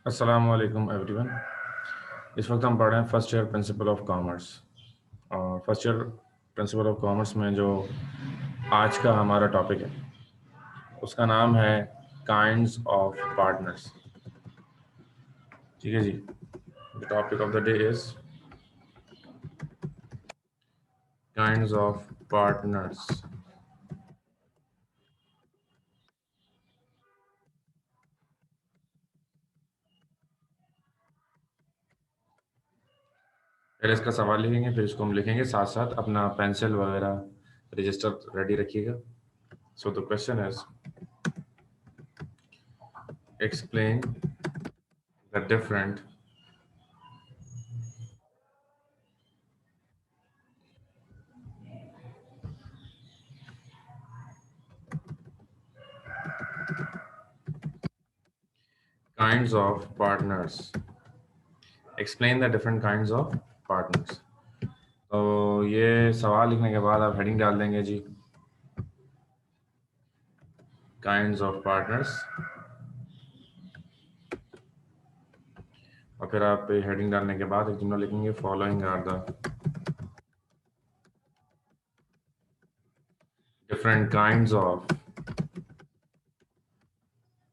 अस्सलाम वालेकुम एवरीवन। इस वक्त हम पढ़ रहे हैं first year principle of commerce. और first year principle of commerce में जो आज का हमारा टॉपिक है उसका नाम है काइंड्स ऑफ पार्टनर्स। ठीक है जी। The topic of the day is kinds of partners. पहले इसका सवाल लिखेंगे, फिर इसको हम लिखेंगे, साथ साथ अपना पेंसिल वगैरह रजिस्टर रेडी रखिएगा। So the question is explain the different kinds of partners. Explain the different kinds of partners. तो ये सवाल लिखने के बाद आप हेडिंग डाल देंगे जी, काइंड्स ऑफ पार्टनर्स। और फिर आप हेडिंग डालने के बाद एक जुमला लिखेंगे, following are the different kinds of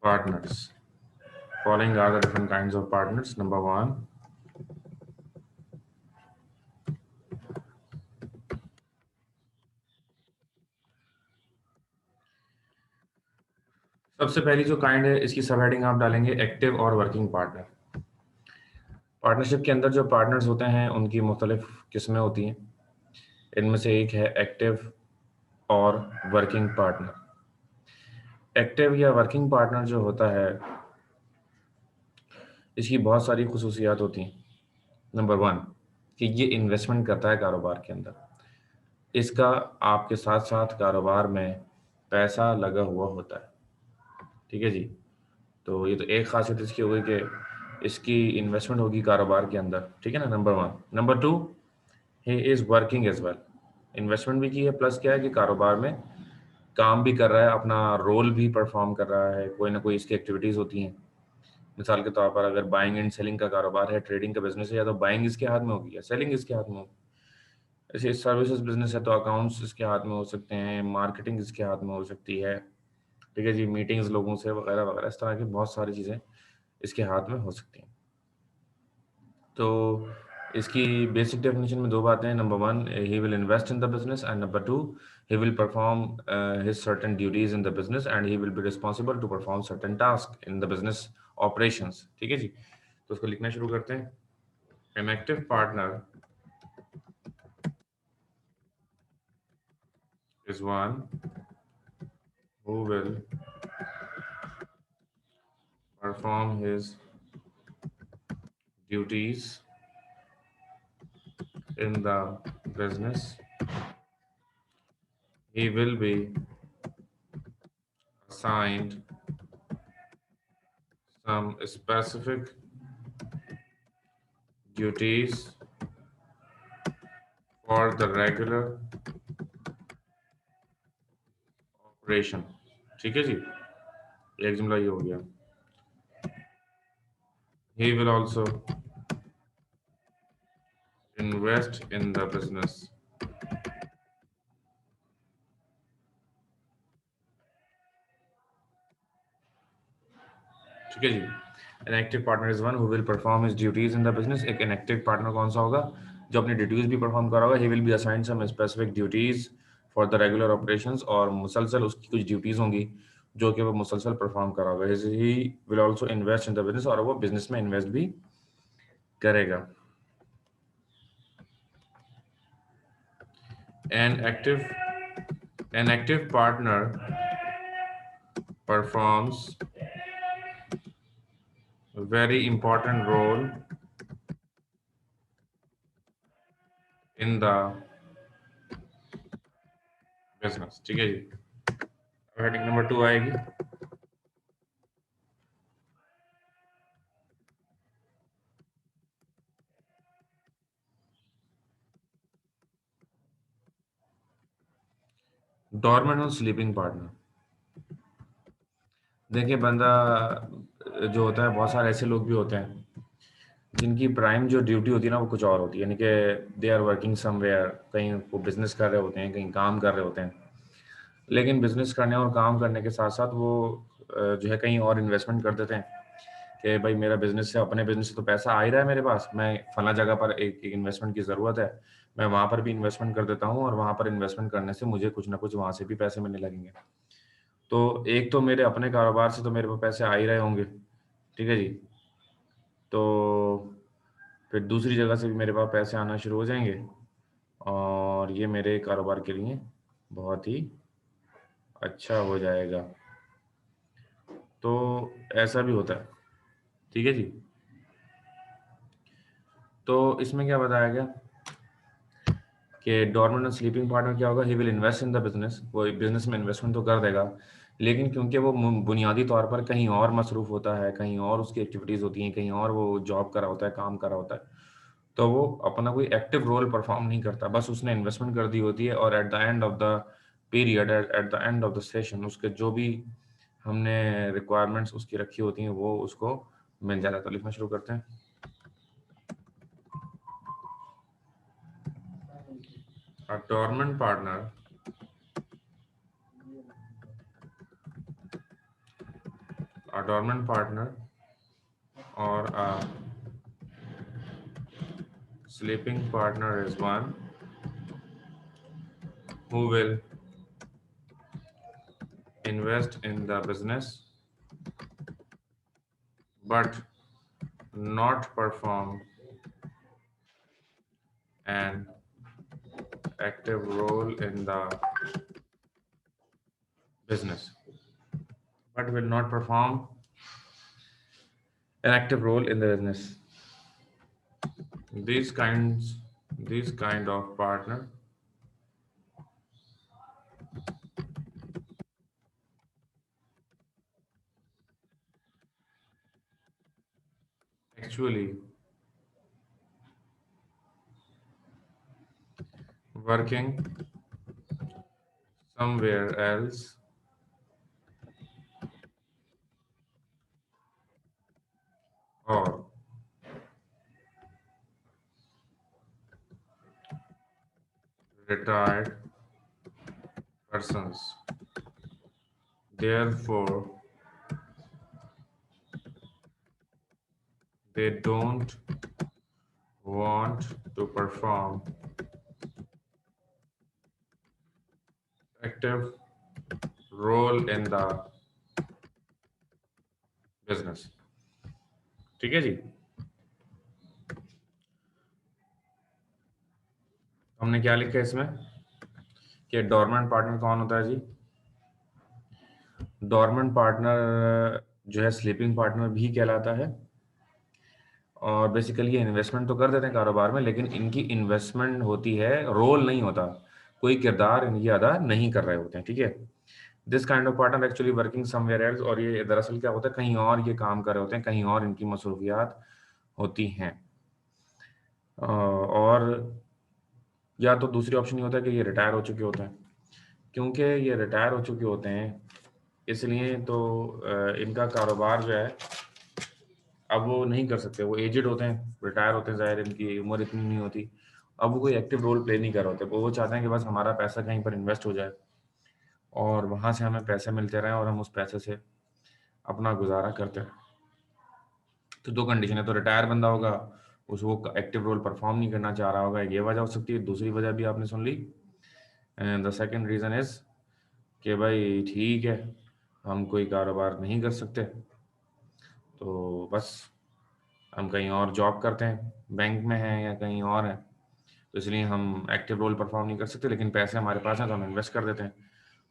partners. Following are the different kinds of partners. Number one, सबसे पहली जो काइंड है इसकी सब हेडिंग आप डालेंगे एक्टिव और वर्किंग पार्टनर। पार्टनरशिप के अंदर जो पार्टनर्स होते हैं उनकी मुख्तलिफ किस्में होती हैं। इनमें से एक है एक्टिव और वर्किंग पार्टनर। एक्टिव या वर्किंग पार्टनर जो होता है इसकी बहुत सारी खसूसियात होती हैं। नंबर वन, कि ये इन्वेस्टमेंट करता है कारोबार के अंदर। इसका आपके साथ साथ कारोबार में पैसा लगा हुआ होता है। ठीक है जी। तो ये तो एक खासियत इसकी हो गई कि इसकी इन्वेस्टमेंट होगी कारोबार के अंदर। ठीक है ना, number one. Number two, he is working as well. Investment भी की है, प्लस क्या है कि कारोबार में काम भी कर रहा है, अपना रोल भी परफॉर्म कर रहा है। कोई ना कोई इसकी एक्टिविटीज़ होती हैं। मिसाल के तौर पर अगर बाइंग एंड सेलिंग का कारोबार है, ट्रेडिंग का बिजनेस है, या तो बाइंग इसके हाथ में होगी या सेलिंग इसके हाथ में होगी। ऐसे सर्विसेज बिजनेस है तो अकाउंट्स इसके हाथ में हो सकते हैं, मार्केटिंग इसके हाथ में हो सकती है। ठीक है जी, मीटिंग्स लोगों से वगैरह वगैरह, इस तरह की बहुत सारी चीज़ें इसके हाथ में हो सकती हैं। तो इसकी बेसिक डेफिनेशन में दो बातें हैं। Number one, he will invest in the business, and number two, he will perform his certain duties in the business and he will be responsible to perform certain task in the business operations. ठीक है जी। तो उसको लिखना शुरू करते हैं। An active partner is one who will perform his duties in the business. He will be assigned some specific duties for the regular operation. ठीक है जी, एक जुमला ये हो गया। He will also invest in the business. ठीक है जी। An active partner is one who will perform his duties in the business. एक inactive partner कौन सा होगा? जो अपनी ड्यूटीज भी परफॉर्म कर रहा होगा। He will be assigned some specific duties for the regular operations, और मुसलसल उसकी कुछ ड्यूटीज होंगी जो कि वो मुसलसल परफॉर्म कर रहा होगा। He will also invest in the business, और वो बिजनेस में इन्वेस्ट भी करेगा। An active an active partner performs a very important role in the business. ठीक है जी। हेडिंग नंबर टू आएगी, डॉर्मेंट और स्लीपिंग पार्टनर। देखिए बंदा जो होता है, बहुत सारे ऐसे लोग भी होते हैं जिनकी प्राइम जो ड्यूटी होती है ना वो कुछ और होती है, यानी कि दे आर वर्किंग समवेयर, कहीं वो बिजनेस कर रहे होते हैं, कहीं काम कर रहे होते हैं, लेकिन बिजनेस करने और काम करने के साथ साथ वो जो है कहीं और इन्वेस्टमेंट कर देते हैं कि भाई मेरा बिजनेस है, अपने बिजनेस से तो पैसा आ ही रहा है मेरे पास, मैं फला जगह पर एक इन्वेस्टमेंट की ज़रूरत है, मैं वहाँ पर भी इन्वेस्टमेंट कर देता हूँ और वहाँ पर इन्वेस्टमेंट करने से मुझे कुछ ना कुछ वहाँ से भी पैसे मिलने लगेंगे। तो एक तो मेरे अपने कारोबार से तो मेरे पास पैसे आ ही रहे होंगे, ठीक है जी। तो फिर दूसरी जगह से भी मेरे पास पैसे आना शुरू हो जाएंगे और ये मेरे कारोबार के लिए बहुत ही अच्छा हो जाएगा। तो ऐसा भी होता है, ठीक है जी। तो इसमें क्या बताया गया कि डोरमेंट और स्लीपिंग पार्टनर क्या होगा, ही will invest in the business, वो बिजनेस में इन्वेस्टमेंट तो कर देगा, लेकिन क्योंकि वो बुनियादी तौर पर कहीं और मसरूफ होता है, कहीं और उसकी एक्टिविटीज़ होती हैं, कहीं और वो जॉब कर रहा होता है, काम कर रहा होता है, तो वो अपना कोई एक्टिव रोल परफॉर्म नहीं करता, बस उसने इन्वेस्टमेंट कर दी होती है और at the end of the period, at the end of the session, उसके जो भी हमने रिक्वायरमेंट्स उसकी रखी होती हैं वो उसको मिल जाता है। तो लिखना शुरू करते हैं। A dormant partner or a sleeping partner is one who will invest in the business but not perform an active role in the business, but will not perform an active role in the business. These kinds, these kind of partner actually working somewhere else or retired persons. Therefore, they don't want to perform active role in the business। ठीक है जी। हमने क्या लिखा है इसमें कि dormant partner कौन होता है जी? डोरमेंट पार्टनर जो है स्लीपिंग पार्टनर भी कहलाता है और बेसिकली ये इन्वेस्टमेंट तो कर देते हैं कारोबार में, लेकिन इनकी इन्वेस्टमेंट होती है, रोल नहीं होता, कोई किरदार इनकी अदा नहीं कर रहे होते हैं, ठीक है। This kind of partner actually working somewhere else, और ये दरअसल क्या होता है, कहीं और ये काम कर रहे होते हैं, कहीं और इनकी मसरूफियात होती हैं। और या तो दूसरी ऑप्शन ये होता है कि ये रिटायर हो चुके होते हैं, क्योंकि ये रिटायर हो चुके होते हैं इसलिए तो इनका कारोबार जो है अब वो नहीं कर सकते, वो एजेड होते हैं, रिटायर होते हैं, ज़ाहिर इनकी उम्र इतनी नहीं होती, अब वो कोई एक्टिव रोल प्ले नहीं कर रहे होते, वो चाहते हैं कि बस हमारा पैसा कहीं पर इन्वेस्ट हो जाए और वहाँ से हमें पैसे मिलते रहें और हम उस पैसे से अपना गुजारा करते रहें। तो दो कंडीशन है, तो रिटायर बंदा होगा, उस वो एक्टिव रोल परफॉर्म नहीं करना चाह रहा होगा, ये वजह हो सकती है। दूसरी वजह भी आपने सुन ली, and the second reason is कि भाई ठीक है, हम कोई कारोबार नहीं कर सकते, तो बस हम कहीं और जॉब करते हैं, बैंक में हैं या कहीं और हैं, तो इसलिए हम एक्टिव रोल परफॉर्म नहीं कर सकते, लेकिन पैसे हमारे पास हैं तो हम इन्वेस्ट कर देते हैं।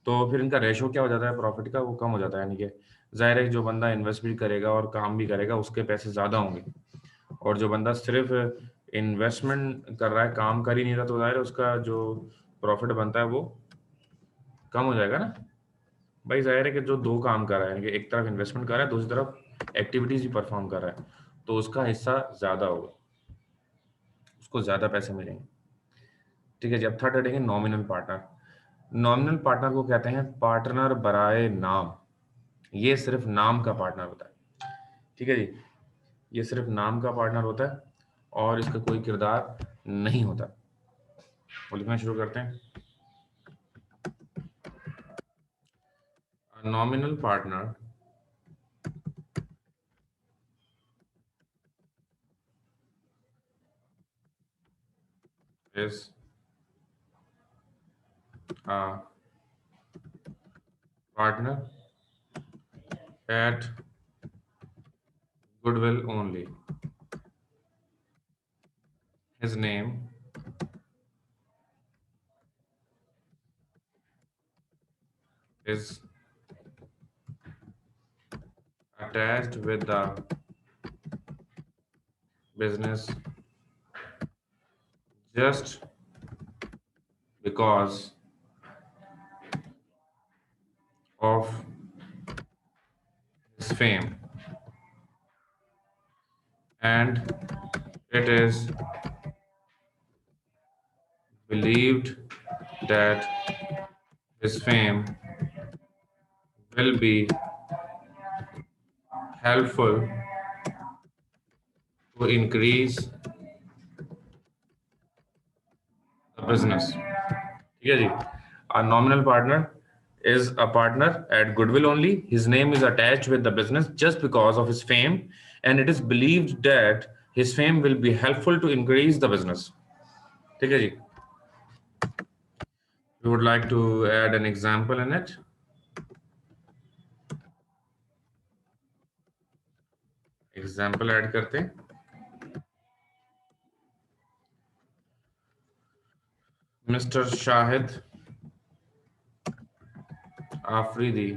तो फिर इनका रेशो क्या हो जाता है प्रॉफिट का, वो कम हो जाता है, यानी कि ज़ाहिर है जो बंदा इन्वेस्ट भी करेगा और काम भी करेगा उसके पैसे ज़्यादा होंगे, और जो बंदा सिर्फ इन्वेस्टमेंट कर रहा है, काम कर ही नहीं रहा, तो ज़ाहिर है उसका जो प्रॉफिट बनता है वो कम हो जाएगा ना। भाई ज़ाहिर है कि जो दो काम कर रहा है, यानी कि एक तरफ इन्वेस्टमेंट कर रहा है, दूसरी तरफ एक्टिविटीज़ भी परफॉर्म कर रहा है, तो उसका हिस्सा ज़्यादा होगा, उसको ज़्यादा पैसे मिलेंगे। ठीक है जी। अब थर्ड हेडिंग है नॉमिनल पार्टनर। नॉमिनल पार्टनर को कहते हैं पार्टनर बराए नाम, ये सिर्फ नाम का पार्टनर होता है, ठीक है जी, ये सिर्फ नाम का पार्टनर होता है और इसका कोई किरदार नहीं होता। वो लिखना शुरू करते हैं। Nominal partner is a partner at goodwill only. His name is attached with the business just because of his fame, and it is believed that his fame will be helpful to increase the business. ठीक है जी, a nominal partner is a partner at goodwill only. His name is attached with the business just because of his fame, and it is believed that his fame will be helpful to increase the business. ठीक है जी, we would like to add an example in it. Example add करते हैं। Mister Shahid Afridi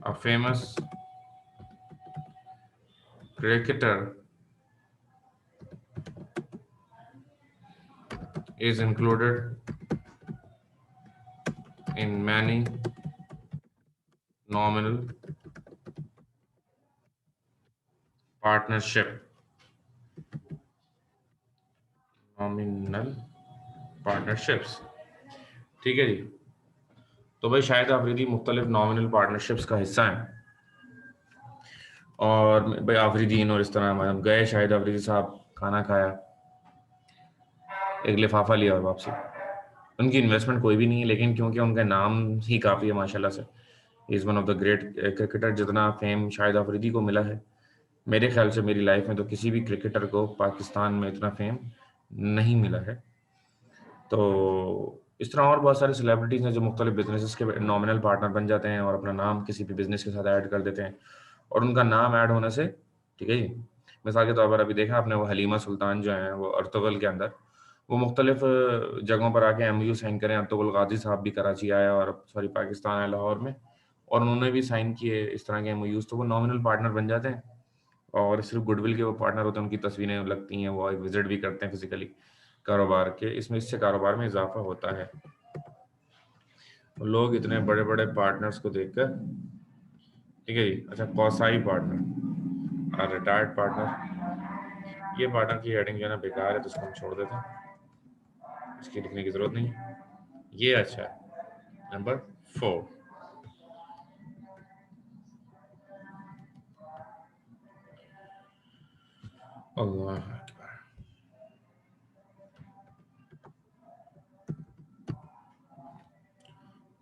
a famous cricketer is included in many nominal partnership. Nominal partnerships. ठीक है जी, तो भाई शाहिद आफरीदी मुख्तलिफ नॉमिनल पार्टनरशिप्स का हिस्सा हैं, और भाई आफरीदीन और इस तरह हम गए, शाहिद आफरीदी साहब खाना खाया, एक लिफाफा लिया और वापसी। उनकी इन्वेस्टमेंट कोई भी नहीं है, लेकिन क्योंकि उनका नाम ही काफ़ी है माशाल्लाह से, is one of the great cricketer. जितना फेम शाहिद आफरीदी को मिला है, मेरे ख्याल से मेरी लाइफ में तो किसी भी क्रिकेटर को पाकिस्तान में इतना फेम नहीं मिला है। तो इस तरह और बहुत सारे सेलिब्रिटीज़ हैं जो मुख्तलिफ बिजनेसेस के नॉमिनल पार्टनर बन जाते हैं और अपना नाम किसी भी बिजनेस के साथ ऐड कर देते हैं, और उनका नाम ऐड होने से, ठीक है जी, मिसाल के तौर पर अभी देखा आपने वो हलीमा सुल्तान जो हैं वो अर्तुगल के अंदर, वो मुख्तलिफ जगहों पर आके MOU साइन करें। अर्तुगल गाजी साहब भी कराची आया और सॉरी पाकिस्तान आए लाहौर में, और उन्होंने भी साइन किए इस तरह के MOUs, तो वो नॉमिनल पार्टनर बन जाते हैं और सिर्फ गुडविल के वो पार्टनर होते हैं, उनकी तस्वीरें लगती हैं, वो विजिट भी करते हैं फिजिकली कारोबार के, इसमें इससे कारोबार में इजाफा होता है। लोग इतने बड़े बड़े पार्टनर्स को देखकर, ठीक है जी, अच्छा कौसाई पार्टनर, रिटायर्ड पार्टनर, ये पार्टनर की हेडिंग जो है ना बेकार है, तो इसको हम छोड़ देते हैं, इसकी लिखने की जरूरत नहीं है। ये अच्छा है, number 4। Allah Akbar.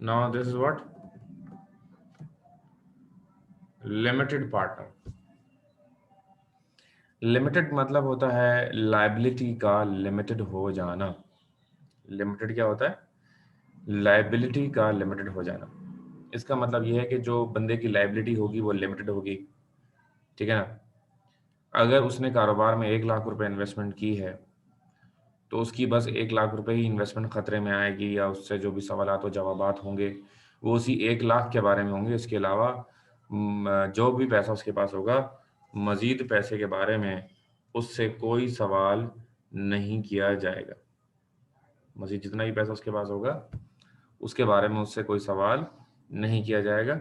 Now this is what limited partner. Limited मतलब होता है लायबिलिटी का लिमिटेड हो जाना। लिमिटेड क्या होता है? लायबिलिटी का लिमिटेड हो जाना। इसका मतलब यह है कि जो बंदे की लायबिलिटी होगी वो लिमिटेड होगी, ठीक है ना। अगर उसने कारोबार में 1 लाख रुपए इन्वेस्टमेंट की है, तो उसकी बस 1 लाख रुपए ही इन्वेस्टमेंट खतरे में आएगी, या उससे जो भी सवालात व जवाबात होंगे वो उसी 1 लाख के बारे में होंगे। इसके अलावा जो भी पैसा उसके पास होगा, मजीद पैसे के बारे में उससे कोई सवाल नहीं किया जाएगा। मजीद जितना भी पैसा उसके पास होगा उसके बारे में उससे कोई सवाल नहीं किया जाएगा।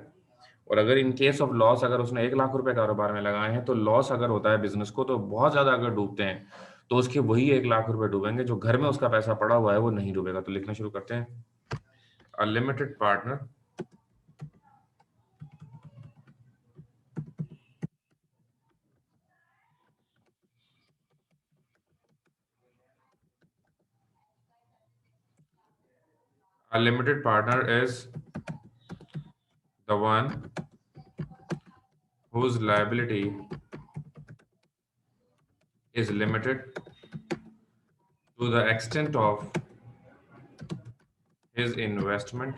और अगर इन केस ऑफ लॉस, अगर उसने 1 लाख रुपए कारोबार में लगाए हैं, तो लॉस अगर होता है बिजनेस को, तो बहुत ज्यादा अगर डूबते हैं तो उसके वही 1 लाख रुपए डूबेंगे, जो घर में उसका पैसा पड़ा हुआ है वो नहीं डूबेगा। तो लिखना शुरू करते हैं। A limited partner is the one whose liability is limited to the extent of his investment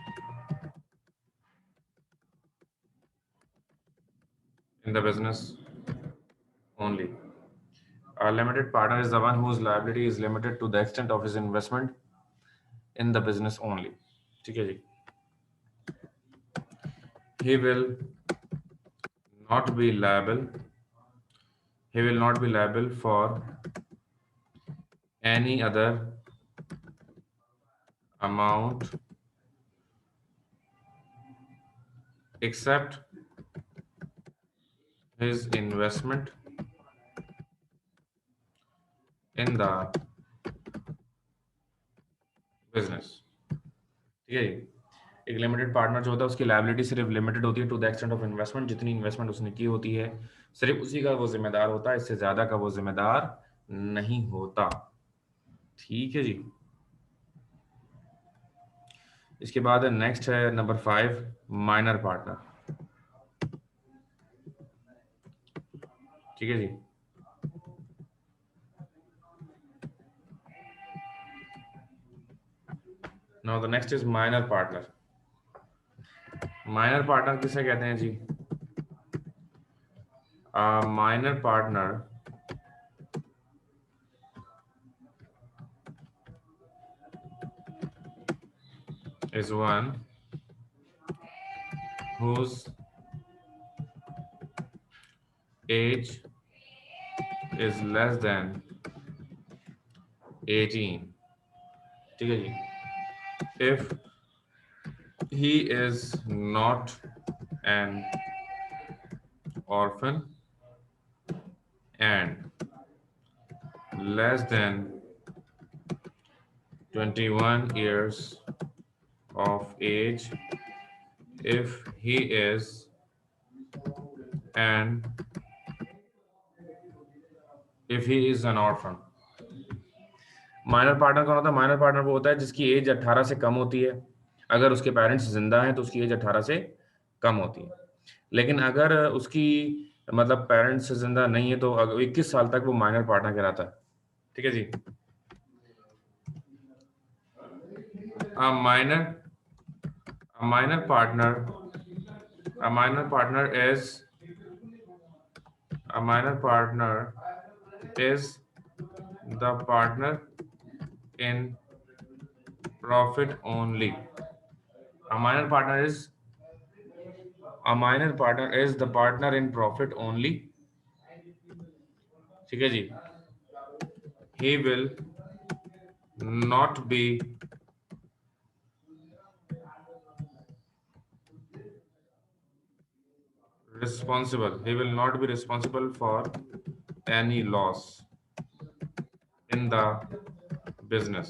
in the business only. A limited partner is the one whose liability is limited to the extent of his investment in the business only. ठीक है जी. He will not be liable. He will not be liable for any other amount except his investment in the business. ठीक है जी. एक limited partner जो होता है उसकी liability सिर्फ लिमिटेड होती है to the extent of investment, जितनी इन्वेस्टमेंट उसने की होती है सिर्फ उसी का वो जिम्मेदार होता है, इससे ज्यादा का वो जिम्मेदार नहीं होता. ठीक है जी. इसके बाद नेक्स्ट है नंबर 5, माइनर पार्टनर. ठीक है जी. Now the next is minor partner. Minor partner किसे कहते हैं जी? Minor partner is one whose age is less than 18. ठीक है जी. If he is not an orphan and less than 21 years of age, if he is an orphan. Minor partner कौन होता है? Minor partner वो होता है जिसकी एज 18 से कम होती है. अगर उसके पेरेंट्स जिंदा हैं तो उसकी एज 18 से कम होती है. लेकिन अगर उसकी मतलब पेरेंट्स जिंदा नहीं है तो 21 साल तक वो माइनर पार्टनर कहलाता है. ठीक है जी. A minor partner is the partner in profit only. A minor partner is the partner in profit only. ठीक है जी. He will not be responsible for any loss in the business.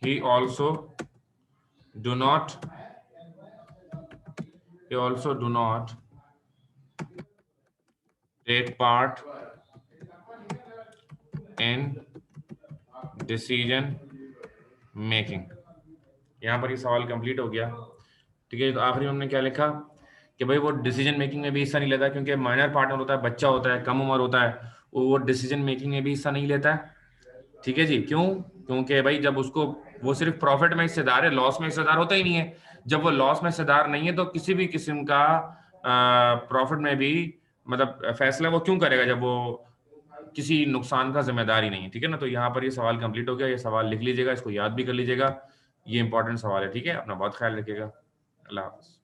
He also do not take part in decision making. यहाँ पर ये सवाल complete हो गया. ठीक है. तो आखिरी में हमने क्या लिखा कि भाई वो डिसीजन मेकिंग में भी हिस्सा नहीं लेता, क्योंकि माइनर पार्टनर होता है, बच्चा होता है, कम उम्र होता है, वो डिसीजन मेकिंग में भी हिस्सा नहीं लेता है. ठीक है जी. क्यों? क्योंकि भाई जब उसको वो सिर्फ प्रॉफिट में हिस्सेदार है, लॉस में हिस्सेदार होता ही नहीं है. जब वो लॉस में हिस्सेदार नहीं है तो किसी भी किस्म का प्रॉफिट में भी मतलब फैसला वो क्यों करेगा जब वो किसी नुकसान का जिम्मेदार ही नहीं है. ठीक है ना. तो यहाँ पर ये सवाल कंप्लीट हो गया. ये सवाल लिख लीजिएगा, इसको याद भी कर लीजिएगा, ये इंपॉर्टेंट सवाल है. ठीक है. अपना बहुत ख्याल रखिएगा. अल्लाह हाफ़िज़.